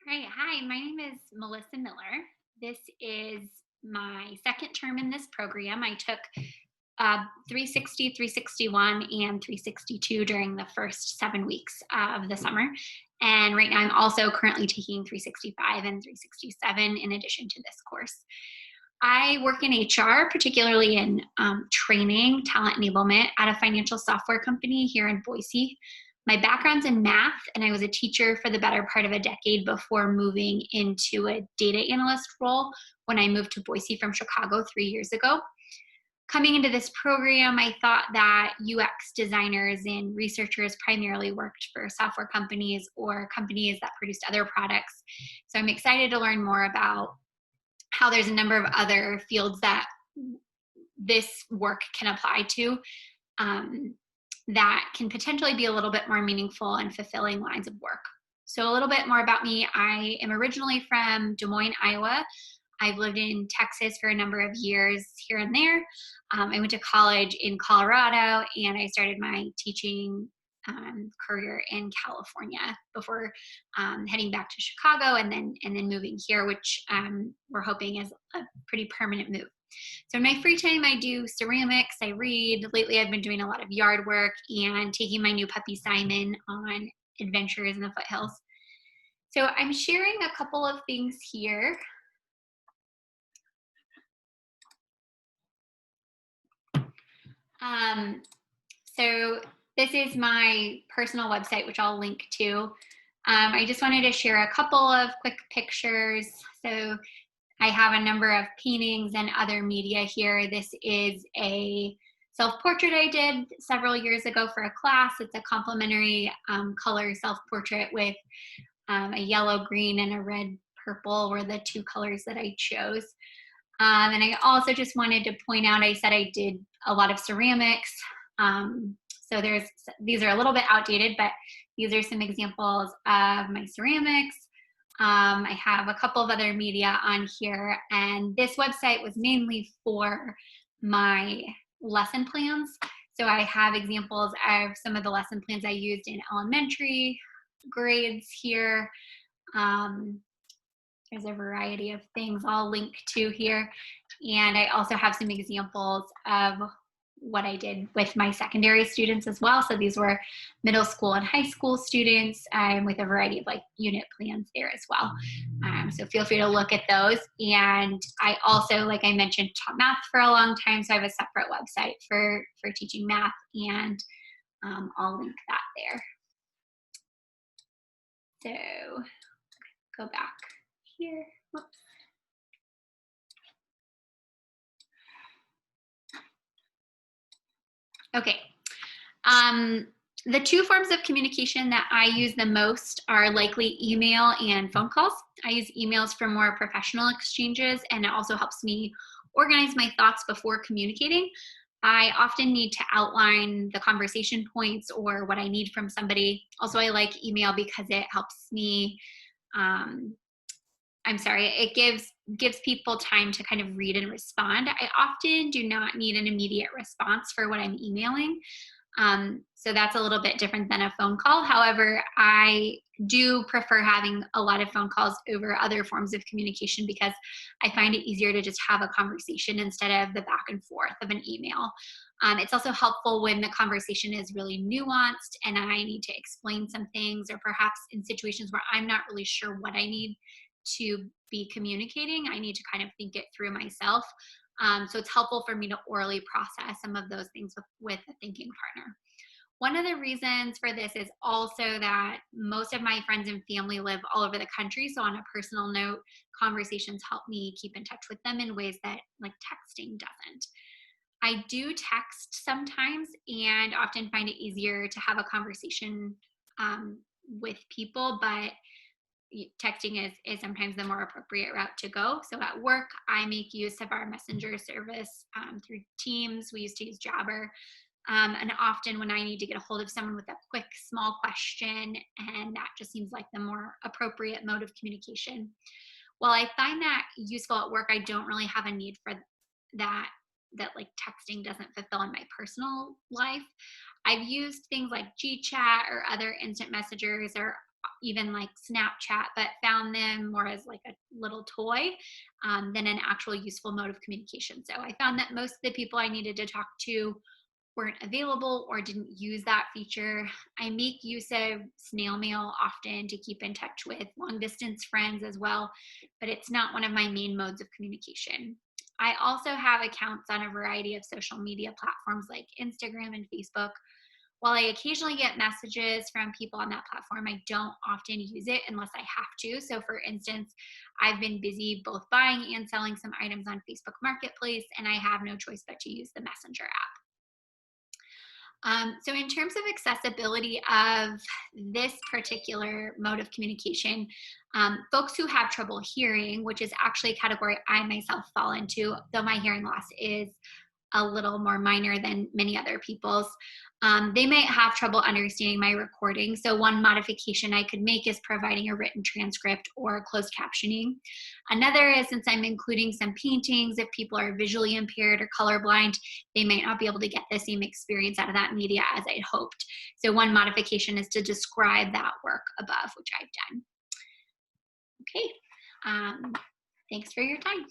Right. Hi, my name is Melissa Miller. This is my second term in this program. I took 360, 361, and 362 during the first 7 weeks of the summer. And right now I'm also currently taking 365 and 367 in addition to this course. I work in HR, particularly in training, talent enablement at a financial software company here in Boise. My background's in math, and I was a teacher for the better part of a decade before moving into a data analyst role when I moved to Boise from Chicago 3 years ago. Coming into this program, I thought that UX designers and researchers primarily worked for software companies or companies that produced other products. So I'm excited to learn more about how there's a number of other fields that this work can apply to, um, that can potentially be a little bit more meaningful and fulfilling lines of work. So, a little bit more about me. I am originally from Des Moines, Iowa. I've lived in Texas for a number of years here and there. I went to college in Colorado and I started my teaching career in California before heading back to Chicago and then moving here, which we're hoping is a pretty permanent move. So in my free time, I do ceramics, I read. Lately, I've been doing a lot of yard work and taking my new puppy Simon on adventures in the foothills. So I'm sharing a couple of things here. Um, so this is my personal website, which I'll link to. I just wanted to share a couple of quick pictures. So I have a number of paintings and other media here. This is a self-portrait I did several years ago for a class. It's a complimentary color self-portrait with a yellow, green, and a red purple were the two colors that I chose. And I also just wanted to point out, I said I did a lot of ceramics. So these are a little bit outdated, but these are some examples of my ceramics. I have a couple of other media on here, and this website was mainly for my lesson plans. So I have examples of some of the lesson plans I used in elementary grades here. Um, there's a variety of things I'll link to here. And I also have some examples of what I did with my secondary students as well. So these were middle school and high school students with a variety of like unit plans there as well. So feel free to look at those. And I also, like I mentioned, taught math for a long time. So I have a separate website for teaching math, and I'll link that there. So go back here. Whoops. Okay. Um, the two forms of communication that I use the most are likely email and phone calls. I use emails for more professional exchanges, and it also helps me organize my thoughts before communicating. I often need to outline the conversation points or what I need from somebody. Also, I like email because it helps me um, it gives people time to kind of read and respond. I often do not need an immediate response for what I'm emailing. So that's a little bit different than a phone call. However, I do prefer having a lot of phone calls over other forms of communication because I find it easier to just have a conversation instead of the back and forth of an email. It's also helpful when the conversation is really nuanced and I need to explain some things, or perhaps in situations where I'm not really sure what I need to be communicating, I need to kind of think it through myself. So it's helpful for me to orally process some of those things with a thinking partner. One of the reasons for this is also that most of my friends and family live all over the country. So, on a personal note, conversations help me keep in touch with them in ways that like texting doesn't. I do text sometimes and often find it easier to have a conversation with people, but texting is sometimes the more appropriate route to go. So at work, I make use of our messenger service through Teams. We used to use Jabber. And often when I need to get a hold of someone with a quick, small question, and that just seems like the more appropriate mode of communication. While I find that useful at work, I don't really have a need for that like texting doesn't fulfill in my personal life. I've used things like GChat or other instant messengers or even like Snapchat, but found them more as like a little toy than an actual useful mode of communication. So I found that most of the people I needed to talk to weren't available or didn't use that feature. I make use of snail mail often to keep in touch with long distance friends as well, but it's not one of my main modes of communication. I also have accounts on a variety of social media platforms like Instagram and Facebook. While I occasionally get messages from people on that platform, I don't often use it unless I have to. So, for instance, I've been busy both buying and selling some items on Facebook Marketplace, and I have no choice but to use the Messenger app. So, in terms of accessibility of this particular mode of communication, folks who have trouble hearing, which is actually a category I myself fall into, though my hearing loss is a little more minor than many other people's. They might have trouble understanding my recording. So, one modification I could make is providing a written transcript or closed captioning. Another is, since I'm including some paintings, if people are visually impaired or colorblind, they might not be able to get the same experience out of that media as I'd hoped. So, one modification is to describe that work above, which I've done. Okay. Thanks for your time.